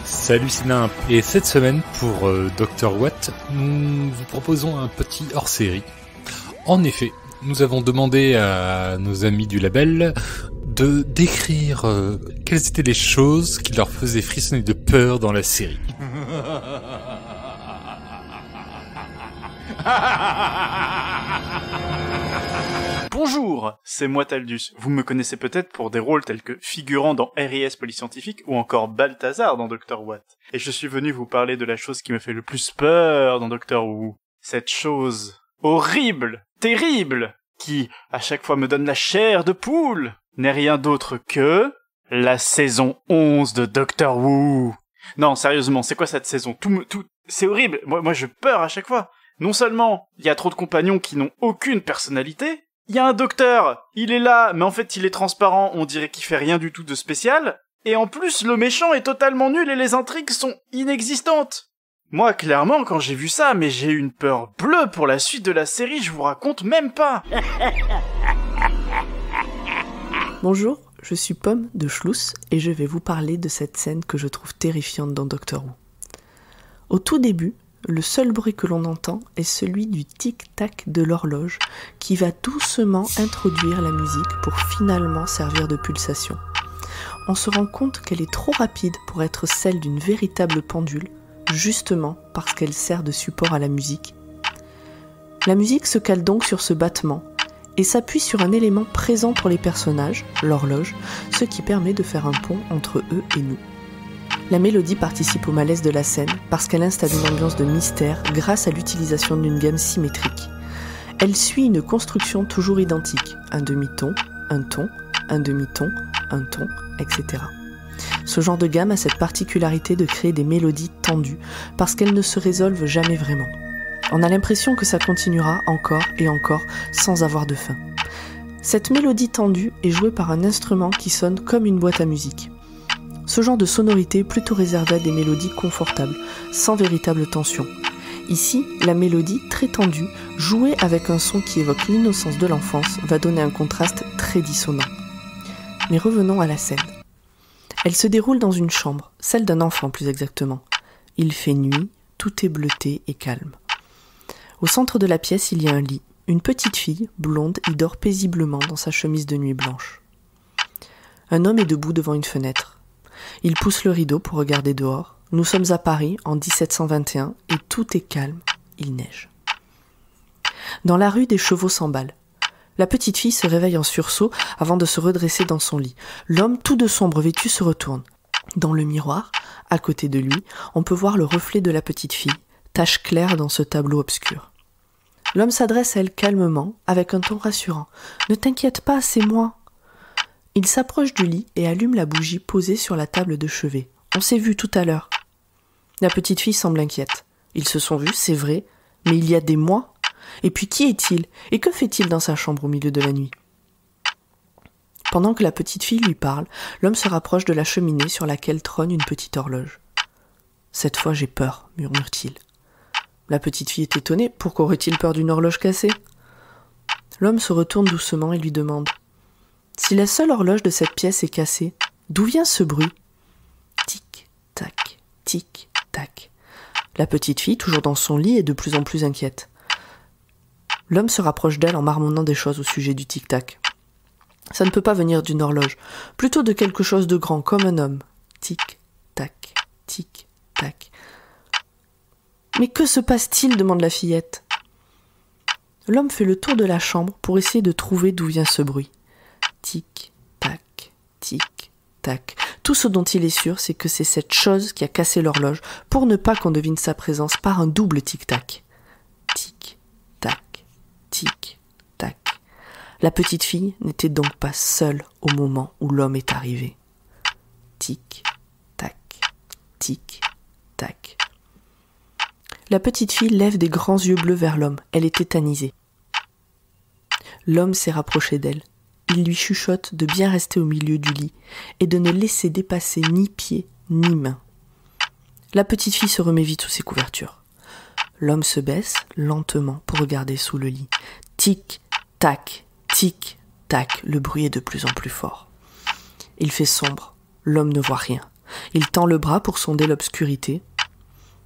Salut c'est Nimp, et cette semaine pour Dr Watt, nous vous proposons un petit hors-série. En effet, nous avons demandé à nos amis du label de décrire quelles étaient les choses qui leur faisaient frissonner de peur dans la série. Bonjour, c'est moi Taldus. Vous me connaissez peut-être pour des rôles tels que figurant dans R.I.S. Polyscientifique ou encore Balthazar dans Dr Watt. Et je suis venu vous parler de la chose qui me fait le plus peur dans Dr Who. Cette chose horrible, terrible, qui, à chaque fois me donne la chair de poule, n'est rien d'autre que la saison 11 de Dr Who. Non, sérieusement, c'est quoi cette saison? C'est horrible. Moi, je peur à chaque fois. Non seulement, il y a trop de compagnons qui n'ont aucune personnalité, il y a un docteur, il est là, mais en fait il est transparent, on dirait qu'il fait rien du tout de spécial, et en plus le méchant est totalement nul et les intrigues sont inexistantes. Moi, clairement, quand j'ai vu ça, mais j'ai eu une peur bleue pour la suite de la série, je vous raconte même pas. Bonjour, je suis Pomme de Schluss et je vais vous parler de cette scène que je trouve terrifiante dans Doctor Who. Au tout début, le seul bruit que l'on entend est celui du tic-tac de l'horloge qui va doucement introduire la musique pour finalement servir de pulsation. On se rend compte qu'elle est trop rapide pour être celle d'une véritable pendule, justement parce qu'elle sert de support à la musique. La musique se cale donc sur ce battement et s'appuie sur un élément présent pour les personnages, l'horloge, ce qui permet de faire un pont entre eux et nous. La mélodie participe au malaise de la scène parce qu'elle installe une ambiance de mystère grâce à l'utilisation d'une gamme symétrique. Elle suit une construction toujours identique, un demi-ton, un ton, un demi-ton, un ton, etc. Ce genre de gamme a cette particularité de créer des mélodies tendues parce qu'elles ne se résolvent jamais vraiment. On a l'impression que ça continuera encore et encore sans avoir de fin. Cette mélodie tendue est jouée par un instrument qui sonne comme une boîte à musique. Ce genre de sonorité est plutôt réservé à des mélodies confortables, sans véritable tension. Ici, la mélodie, très tendue, jouée avec un son qui évoque l'innocence de l'enfance, va donner un contraste très dissonant. Mais revenons à la scène. Elle se déroule dans une chambre, celle d'un enfant plus exactement. Il fait nuit, tout est bleuté et calme. Au centre de la pièce, il y a un lit. Une petite fille, blonde, y dort paisiblement dans sa chemise de nuit blanche. Un homme est debout devant une fenêtre. Il pousse le rideau pour regarder dehors. Nous sommes à Paris en 1721 et tout est calme, il neige. Dans la rue, des chevaux s'emballent. La petite fille se réveille en sursaut avant de se redresser dans son lit. L'homme, tout de sombre vêtu, se retourne. Dans le miroir, à côté de lui, on peut voir le reflet de la petite fille, tache claire dans ce tableau obscur. L'homme s'adresse à elle calmement, avec un ton rassurant. « Ne t'inquiète pas, c'est moi !» Il s'approche du lit et allume la bougie posée sur la table de chevet. « On s'est vu tout à l'heure. » La petite fille semble inquiète. Ils se sont vus, c'est vrai, mais il y a des mois. Et puis qui est-il? Et que fait-il dans sa chambre au milieu de la nuit? Pendant que la petite fille lui parle, l'homme se rapproche de la cheminée sur laquelle trône une petite horloge. « Cette fois j'ai peur, » murmure-t-il. La petite fille est étonnée. Pourquoi aurait-il peur d'une horloge cassée? L'homme se retourne doucement et lui demande: si la seule horloge de cette pièce est cassée, d'où vient ce bruit? Tic-tac, tic-tac. La petite fille, toujours dans son lit, est de plus en plus inquiète. L'homme se rapproche d'elle en marmonnant des choses au sujet du tic-tac. Ça ne peut pas venir d'une horloge, plutôt de quelque chose de grand, comme un homme. Tic-tac, tic-tac. Mais que se passe-t-il? Demande la fillette. L'homme fait le tour de la chambre pour essayer de trouver d'où vient ce bruit. Tic-tac, tic-tac. Tout ce dont il est sûr, c'est que c'est cette chose qui a cassé l'horloge pour ne pas qu'on devine sa présence par un double tic-tac. Tic-tac, tic-tac. La petite fille n'était donc pas seule au moment où l'homme est arrivé. Tic-tac, tic-tac. La petite fille lève des grands yeux bleus vers l'homme. Elle est tétanisée. L'homme s'est rapproché d'elle. Il lui chuchote de bien rester au milieu du lit et de ne laisser dépasser ni pieds ni mains. La petite fille se remet vite sous ses couvertures. L'homme se baisse lentement pour regarder sous le lit. Tic, tac, le bruit est de plus en plus fort. Il fait sombre, l'homme ne voit rien. Il tend le bras pour sonder l'obscurité,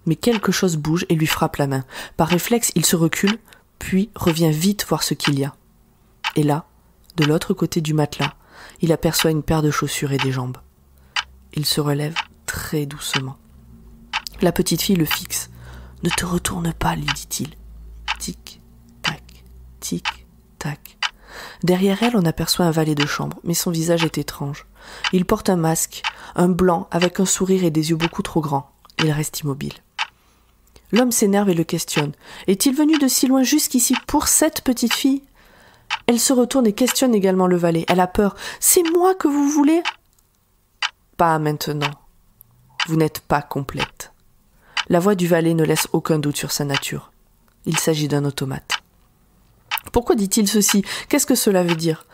mais quelque chose bouge et lui frappe la main. Par réflexe, il se recule, puis revient vite voir ce qu'il y a. Et là, de l'autre côté du matelas, il aperçoit une paire de chaussures et des jambes. Il se relève très doucement. La petite fille le fixe. « Ne te retourne pas, lui dit-il. » Tic, tac. Derrière elle, on aperçoit un valet de chambre, mais son visage est étrange. Il porte un masque, un blanc, avec un sourire et des yeux beaucoup trop grands. Il reste immobile. L'homme s'énerve et le questionne. Est-il venu de si loin jusqu'ici pour cette petite fille ? Elle se retourne et questionne également le valet. Elle a peur. « C'est moi que vous voulez ?»« Pas maintenant. Vous n'êtes pas complète. » La voix du valet ne laisse aucun doute sur sa nature. Il s'agit d'un automate. Pourquoi dit-il ceci ? Qu'est-ce que cela veut dire ?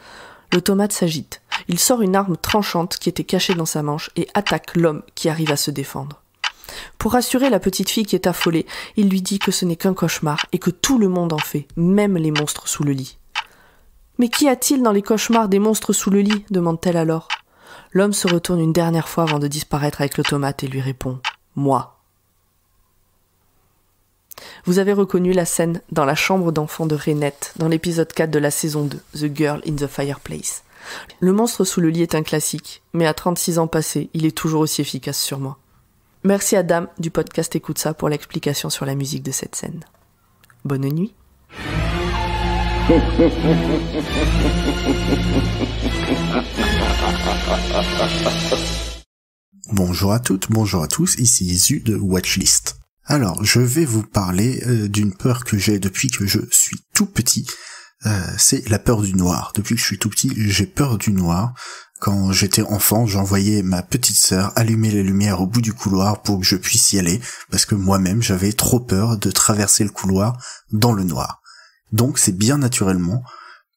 L'automate s'agite. Il sort une arme tranchante qui était cachée dans sa manche et attaque l'homme qui arrive à se défendre. Pour rassurer la petite fille qui est affolée, il lui dit que ce n'est qu'un cauchemar et que tout le monde en fait, même les monstres sous le lit. « Mais qu'y a-t-il dans les cauchemars des monstres sous le lit ?» demande-t-elle alors. L'homme se retourne une dernière fois avant de disparaître avec l'automate et lui répond « Moi ». Vous avez reconnu la scène dans la chambre d'enfant de Renette, dans l'épisode 4 de la saison 2, The Girl in the Fireplace. Le monstre sous le lit est un classique, mais à 36 ans passés, il est toujours aussi efficace sur moi. Merci à Dame du podcast Écoute ça pour l'explication sur la musique de cette scène. Bonne nuit. Bonjour à toutes, bonjour à tous, ici Isu de Watchlist. Alors, je vais vous parler d'une peur que j'ai depuis que je suis tout petit. C'est la peur du noir. Depuis que je suis tout petit, j'ai peur du noir. Quand j'étais enfant, j'envoyais ma petite sœur allumer les lumières au bout du couloir pour que je puisse y aller, parce que moi-même, j'avais trop peur de traverser le couloir dans le noir. Donc, c'est bien naturellement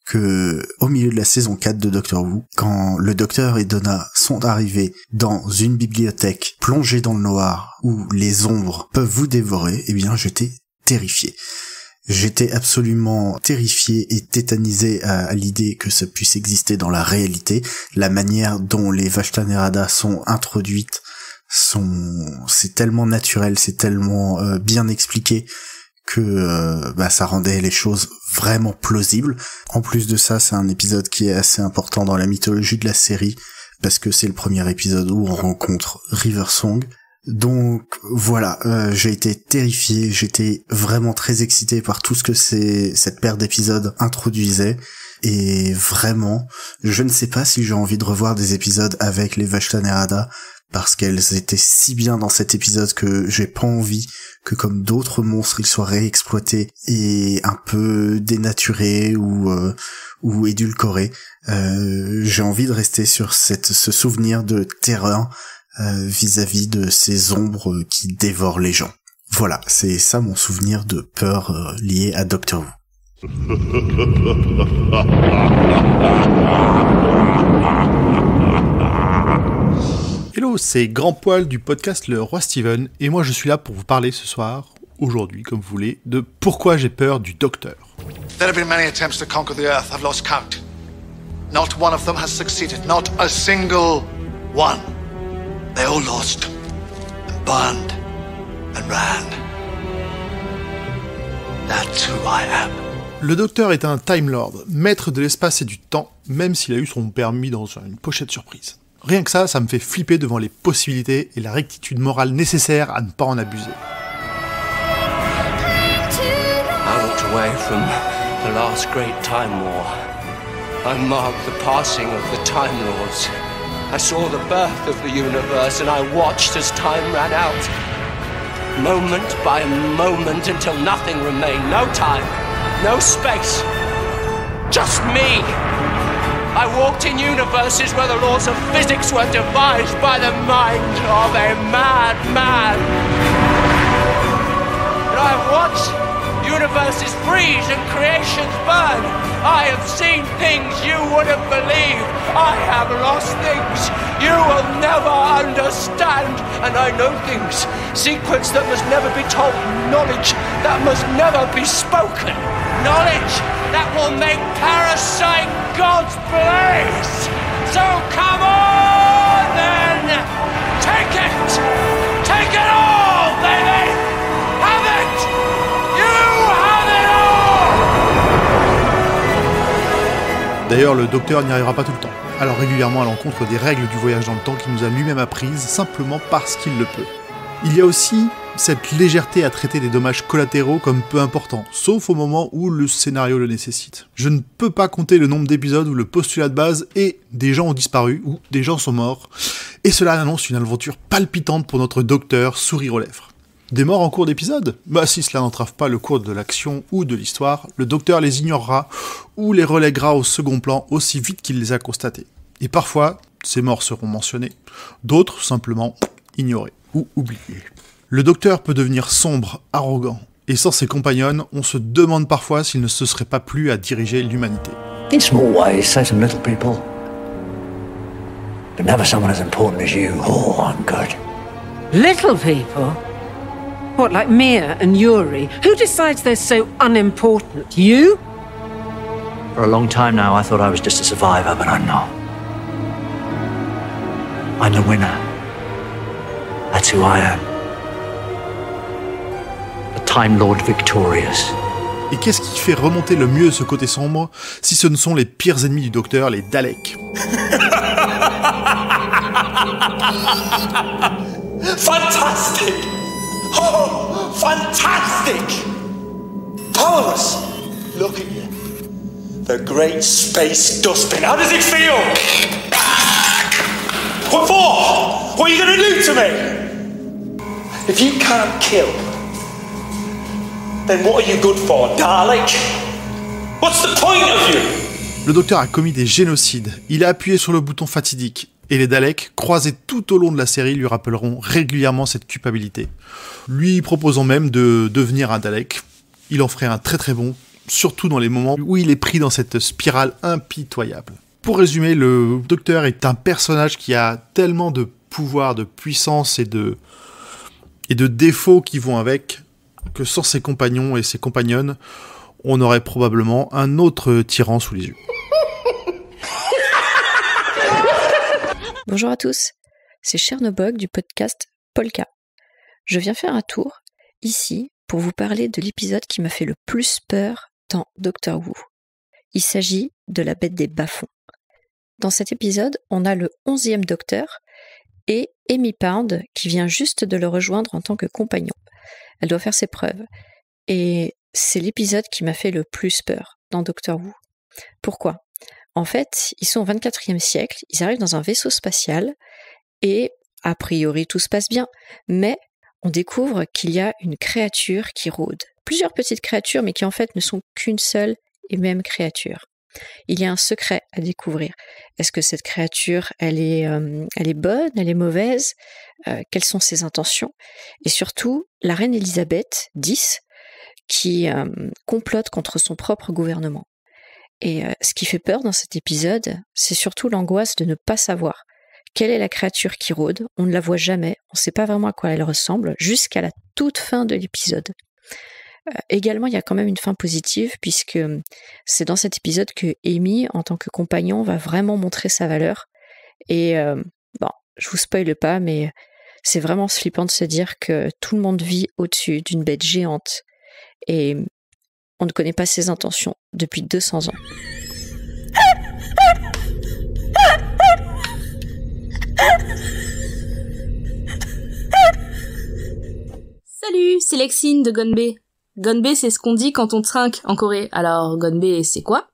que, au milieu de la saison 4 de Doctor Who, quand le docteur et Donna sont arrivés dans une bibliothèque plongée dans le noir où les ombres peuvent vous dévorer, eh bien, j'étais terrifié. J'étais absolument terrifié et tétanisé à l'idée que ça puisse exister dans la réalité. La manière dont les Vashta Nerada sont introduites c'est tellement naturel, c'est tellement bien expliqué que ça rendait les choses vraiment plausibles. En plus de ça, c'est un épisode qui est assez important dans la mythologie de la série, parce que c'est le premier épisode où on rencontre River Song. Donc voilà, j'ai été terrifié, j'étais vraiment très excité par tout ce que cette paire d'épisodes introduisait, et vraiment, je ne sais pas si j'ai envie de revoir des épisodes avec les Vashta Nerada, parce qu'elles étaient si bien dans cet épisode que j'ai pas envie que comme d'autres monstres ils soient réexploités et un peu dénaturés ou édulcorés. J'ai envie de rester sur ce souvenir de terreur vis-à-vis de ces ombres qui dévorent les gens. Voilà, c'est ça mon souvenir de peur lié à Doctor Who. Hello, c'est Grand Poil du podcast Le Roi Steven, et moi je suis là pour vous parler ce soir, aujourd'hui comme vous voulez, de pourquoi j'ai peur du Docteur. There have been many attempts to conquer the Earth, I've lost count. Not one of them has succeeded, not a single one. They all lost, and burned, and ran. That's who I am. Le Docteur est un Time Lord, maître de l'espace et du temps, même s'il a eu son permis dans une pochette surprise. Rien que ça me fait flipper devant les possibilités et la rectitude morale nécessaire à ne pas en abuser. I walked away from the last great Time War. I marked the passing of the Time Lords. I saw the birth of the universe and I watched as time ran out. Moment by moment until nothing remained. No time, no space. Just me. I walked in universes where the laws of physics were devised by the mind of a madman. And I watched universes freeze and creations burn. I have seen things you wouldn't believe. I have lost things you will never understand. And I know things, secrets that must never be told, knowledge that must never be spoken. Knowledge that will make parasite gods blaze. So come on then! Take it! Take it all, baby! Have it! You have it all! D'ailleurs, le docteur n'y arrivera pas tout le temps, alors régulièrement à l'encontre des règles du voyage dans le temps qu'il nous a lui-même apprises simplement parce qu'il le peut. Il y a aussi cette légèreté à traiter des dommages collatéraux comme peu importants, sauf au moment où le scénario le nécessite. Je ne peux pas compter le nombre d'épisodes où le postulat de base est des gens ont disparu ou des gens sont morts, et cela annonce une aventure palpitante pour notre docteur, sourire aux lèvres. Des morts en cours d'épisode ? Bah si cela n'entrave pas le cours de l'action ou de l'histoire, le docteur les ignorera ou les relèguera au second plan aussi vite qu'il les a constatés. Et parfois, ces morts seront mentionnées, d'autres simplement ignorées ou oubliées. Le docteur peut devenir sombre, arrogant, et sans ses compagnons, on se demande parfois s'il ne se serait pas plu à diriger l'humanité. In small ways, so some little people. But never someone as important as you. Oh, I'm good. Little people? What, like Mia and Yuri? Who decides they're so unimportant? You? For a long time now, I thought I was just a survivor, but I'm not. I'm the winner. That's who I am. The Time Lord victorious. Et qu'est-ce qui fait remonter le mieux ce côté sombre, si ce ne sont les pires ennemis du docteur, les Daleks? Fantastic! Oh, fantastic! Powerless! Look at you. The great space dustbin. How does it feel? What for? What are you going to do to me? If you can't kill, then what are you good for, Dalek? What's the point of you? Le docteur a commis des génocides, il a appuyé sur le bouton fatidique, et les Daleks, croisés tout au long de la série, lui rappelleront régulièrement cette culpabilité. Lui proposant même de devenir un Dalek, il en ferait un très très bon, surtout dans les moments où il est pris dans cette spirale impitoyable. Pour résumer, le docteur est un personnage qui a tellement de pouvoir, de puissance et de défauts qui vont avec, que sans ses compagnons et ses compagnonnes, on aurait probablement un autre tyran sous les yeux. Bonjour à tous, c'est Chernobog du podcast Polka. Je viens faire un tour, ici, pour vous parler de l'épisode qui m'a fait le plus peur dans Doctor Who. Il s'agit de la bête des bas-fonds. Dans cet épisode, on a le 11e Docteur et Amy Pound qui vient juste de le rejoindre en tant que compagnon. Elle doit faire ses preuves. Et c'est l'épisode qui m'a fait le plus peur dans Doctor Who. Pourquoi ? En fait, ils sont au 24e siècle, ils arrivent dans un vaisseau spatial et, a priori, tout se passe bien. Mais on découvre qu'il y a une créature qui rôde. Plusieurs petites créatures, mais qui en fait ne sont qu'une seule et même créature. Il y a un secret à découvrir. Est-ce que cette créature, elle est bonne, elle est mauvaise ? Quelles sont ses intentions ? Et surtout, la reine Elisabeth X, qui complote contre son propre gouvernement. Et ce qui fait peur dans cet épisode, c'est surtout l'angoisse de ne pas savoir quelle est la créature qui rôde. On ne la voit jamais, on ne sait pas vraiment à quoi elle ressemble, jusqu'à la toute fin de l'épisode. Également, il y a quand même une fin positive, puisque c'est dans cet épisode que Amy, en tant que compagnon, va vraiment montrer sa valeur. Et bon, je vous spoile pas, mais c'est vraiment flippant de se dire que tout le monde vit au-dessus d'une bête géante. Et on ne connaît pas ses intentions depuis 200 ans. Salut, c'est Lexine de Gonbe. Gonbe, c'est ce qu'on dit quand on trinque en Corée. Alors, Gonbe, c'est quoi ?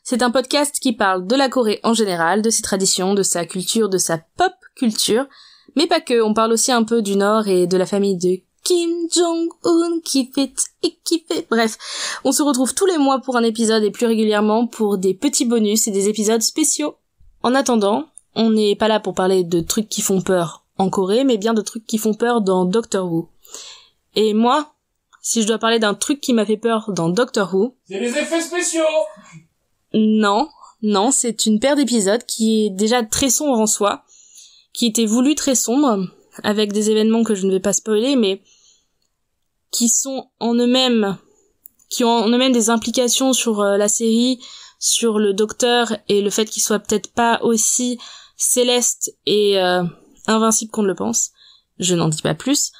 C'est un podcast qui parle de la Corée en général, de ses traditions, de sa culture, de sa pop culture, mais pas que, on parle aussi un peu du Nord et de la famille de Kim Jong-un, keep it et keep it. Bref, on se retrouve tous les mois pour un épisode et plus régulièrement pour des petits bonus et des épisodes spéciaux. En attendant, on n'est pas là pour parler de trucs qui font peur en Corée, mais bien de trucs qui font peur dans Doctor Who. Et moi, si je dois parler d'un truc qui m'a fait peur dans Doctor Who... C'est les effets spéciaux! Non, c'est une paire d'épisodes qui est déjà très sombre en soi, qui était voulu très sombre, avec des événements que je ne vais pas spoiler, mais qui sont en eux-mêmes, qui ont en eux-mêmes des implications sur la série, sur le Docteur et le fait qu'il soit peut-être pas aussi céleste et invincible qu'on le pense. Je n'en dis pas plus.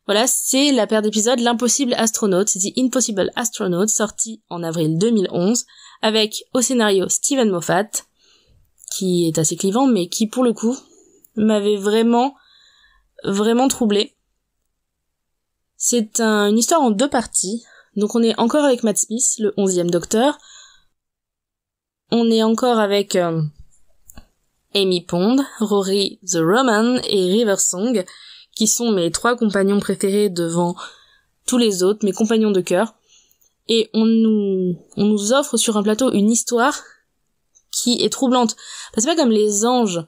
Voilà, c'est la paire d'épisodes L'Impossible Astronaute, c'est The Impossible Astronaut, sorti en avril 2011, avec au scénario Steven Moffat, qui est assez clivant, mais qui pour le coup m'avait vraiment troublé. C'est une histoire en 2 parties, donc on est encore avec Matt Smith, le 11e Docteur, on est encore avec Amy Pond, Rory the Roman et River Song, qui sont mes 3 compagnons préférés devant tous les autres, mes compagnons de cœur. Et on nous offre sur un plateau une histoire qui est troublante. C'est pas comme les anges,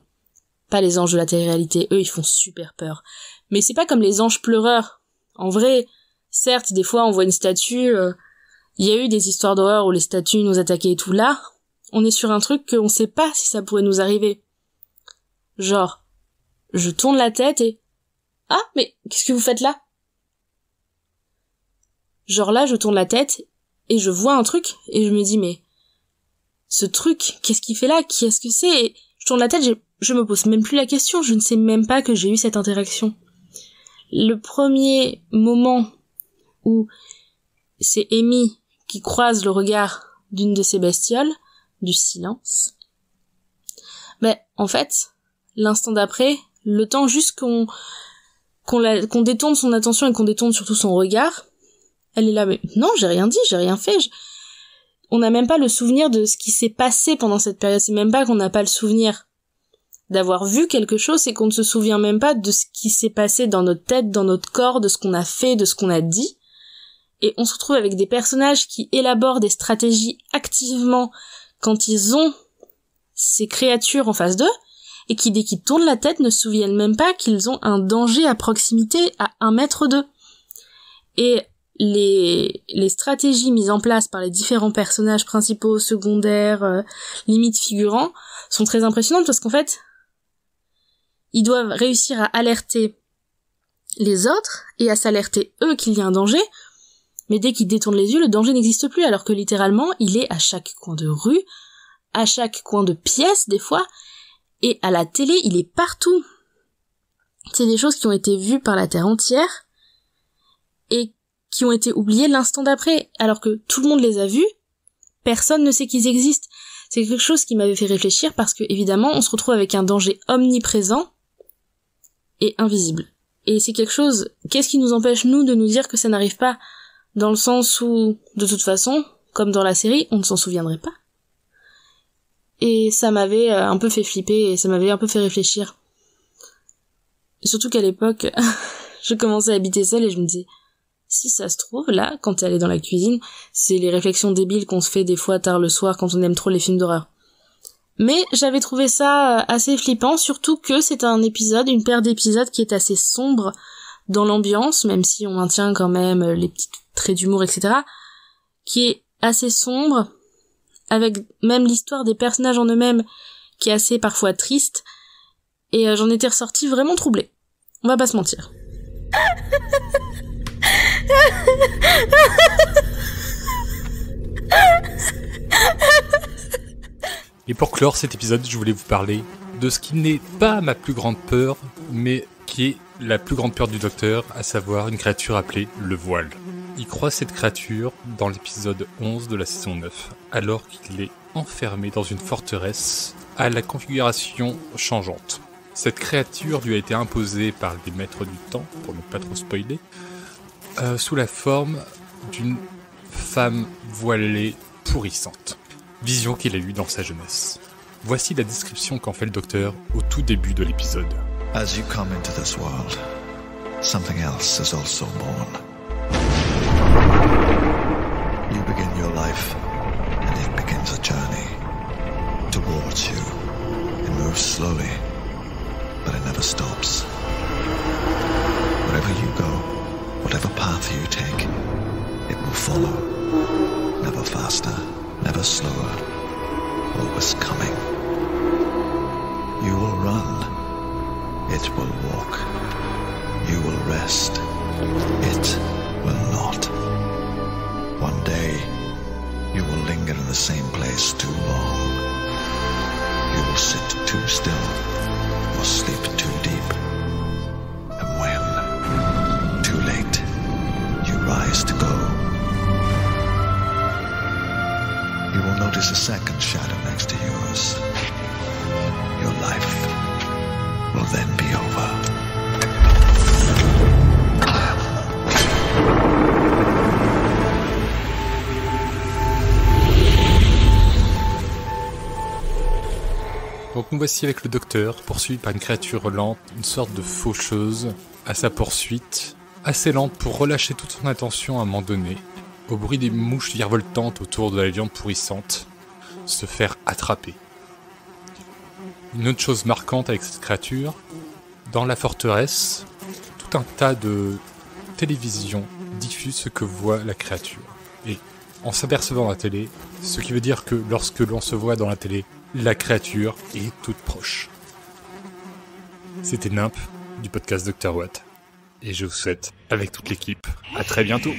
pas les anges de la télé-réalité, eux ils font super peur. Mais c'est pas comme les anges pleureurs. En vrai, certes, des fois on voit une statue, il y a eu des histoires d'horreur où les statues nous attaquaient et tout. Là, on est sur un truc qu'on sait pas si ça pourrait nous arriver. Genre, je tourne la tête et... Ah, mais qu'est-ce que vous faites là? Genre là, je tourne la tête et je vois un truc et je me dis, mais ce truc, qu'est-ce qu'il fait là? Qui est-ce que c'est? Et je tourne la tête, je me pose même plus la question, je ne sais même pas que j'ai eu cette interaction. Le premier moment où c'est Amy qui croise le regard d'une de ces bestioles, du silence, mais en fait, l'instant d'après, le temps juste qu'on détourne son attention et qu'on détourne surtout son regard, elle est là, mais non, j'ai rien dit, j'ai rien fait. On n'a même pas le souvenir de ce qui s'est passé pendant cette période. C'est même pas qu'on n'a pas le souvenir d'avoir vu quelque chose, c'est qu'on ne se souvient même pas de ce qui s'est passé dans notre tête, dans notre corps, de ce qu'on a fait, de ce qu'on a dit. Et on se retrouve avec des personnages qui élaborent des stratégies activement quand ils ont ces créatures en face d'eux, et qui, dès qu'ils tournent la tête, ne se souviennent même pas qu'ils ont un danger à proximité à 1 mètre d'eux. Et les stratégies mises en place par les différents personnages principaux, secondaires, limite figurants, sont très impressionnantes parce qu'en fait, ils doivent réussir à alerter les autres et à s'alerter eux qu'il y a un danger, mais dès qu'ils détournent les yeux, le danger n'existe plus, alors que littéralement, il est à chaque coin de rue, à chaque coin de pièce, des fois, et à la télé, il est partout. C'est des choses qui ont été vues par la Terre entière, et qui ont été oubliées l'instant d'après, alors que tout le monde les a vus, personne ne sait qu'ils existent. C'est quelque chose qui m'avait fait réfléchir, parce que, évidemment, on se retrouve avec un danger omniprésent et invisible. Et c'est quelque chose, qu'est-ce qui nous empêche, nous, de nous dire que ça n'arrive pas? Dans le sens où, de toute façon, comme dans la série, on ne s'en souviendrait pas. Et ça m'avait un peu fait flipper, et ça m'avait un peu fait réfléchir. Surtout qu'à l'époque, je commençais à habiter seule et je me disais, si ça se trouve, là, quand t'es allée dans la cuisine, c'est les réflexions débiles qu'on se fait des fois tard le soir quand on aime trop les films d'horreur. Mais j'avais trouvé ça assez flippant, surtout que c'est un épisode, une paire d'épisodes qui est assez sombre dans l'ambiance, même si on maintient quand même les petits traits d'humour, etc., qui est assez sombre, avec même l'histoire des personnages en eux-mêmes, qui est assez parfois triste, et j'en étais ressortie vraiment troublée. On va pas se mentir. Et pour clore cet épisode, je voulais vous parler de ce qui n'est pas ma plus grande peur, mais qui est la plus grande peur du Docteur, à savoir une créature appelée le Voile. Il croise cette créature dans l'épisode 11 de la saison 9, alors qu'il est enfermé dans une forteresse à la configuration changeante. Cette créature lui a été imposée par les maîtres du temps, pour ne pas trop spoiler, sous la forme d'une femme voilée pourrissante. Vision qu'il a eue dans sa jeunesse. Voici la description qu'en fait le Docteur au tout début de l'épisode. As you come into this world, something else is also born. You begin your life, and it begins a journey towards you. It moves slowly, but it never stops. Wherever you go, whatever path you take, it will follow. Never faster, never slower, always coming. You will run, it will walk. You will rest, it will not. One day, you will linger in the same place too long. You will sit too still or sleep too deep. And when, too late, you rise to go, you will notice a second shadow next to yours. Your life will then be over. Donc nous voici avec le docteur, poursuivi par une créature lente, une sorte de faucheuse, à sa poursuite, assez lente pour relâcher toute son attention à un moment donné, au bruit des mouches virevoltantes autour de la viande pourrissante, se faire attraper. Une autre chose marquante avec cette créature, dans la forteresse, tout un tas de télévisions diffusent ce que voit la créature. Et en s'apercevant dans la télé, ce qui veut dire que lorsque l'on se voit dans la télé, la créature est toute proche. C'était Nimp du podcast Dr. Watt. Et je vous souhaite, avec toute l'équipe, à très bientôt.